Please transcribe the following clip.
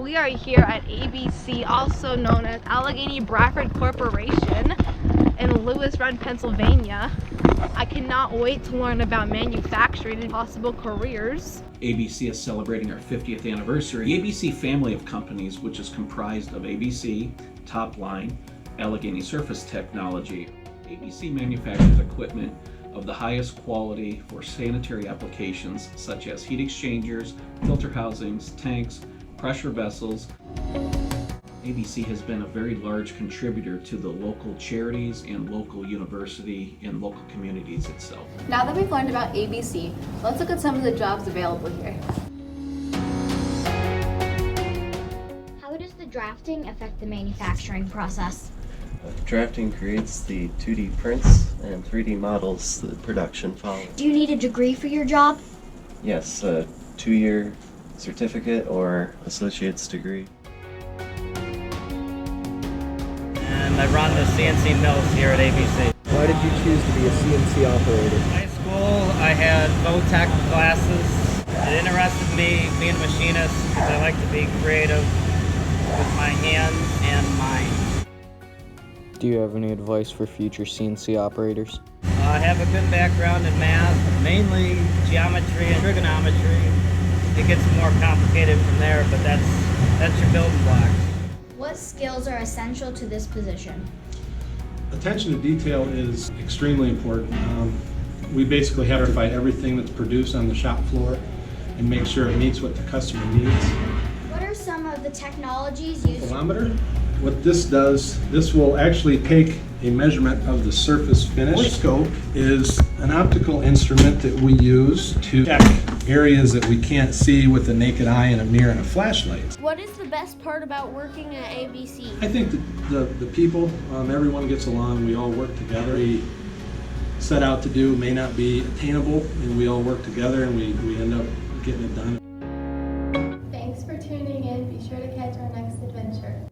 we are here at ABC, also known as Allegheny Bradford Corporation in Lewis Run, Pennsylvania. I cannot wait to learn about manufacturing and possible careers. ABC is celebrating our 50th anniversary. The ABC family of companies, which is comprised of ABC, Topline, Allegheny Surface Technology. ABC manufactures equipment of the highest quality for sanitary applications such as heat exchangers, filter housings, tanks, pressure vessels. ABC has been a very large contributor to the local charities and local university and local communities itself. Now that we've learned about ABC, let's look at some of the jobs available here. How does the drafting affect the manufacturing process? Drafting creates the 2D prints and 3D models that production follows. Do you need a degree for your job? Yes, a 2-year certificate or associate's degree. And I run the CNC mills here at ABC. Why did you choose to be a CNC operator? In high school, I had vo-tech classes. It interested me being a machinist because I like to be creative with my hands and mind. Do you have any advice for future CNC operators? I have a good background in math, mainly geometry and trigonometry. It gets more complicated from there, but that's your building blocks. What skills are essential to this position? Attention to detail is extremely important. We basically have to find everything that's produced on the shop floor and make sure it meets what the customer needs. What are some of the technologies used? Kilometer. What this does, this will actually take a measurement of the surface finish. Scope is an optical instrument that we use to check areas that we can't see with the naked eye and a mirror and a flashlight. What is the best part about working at ABC? I think that the people, everyone gets along, we all work together. We set out to do may not be attainable, and we all work together and we end up getting it done. Thanks for tuning in. Be sure to catch our next adventure.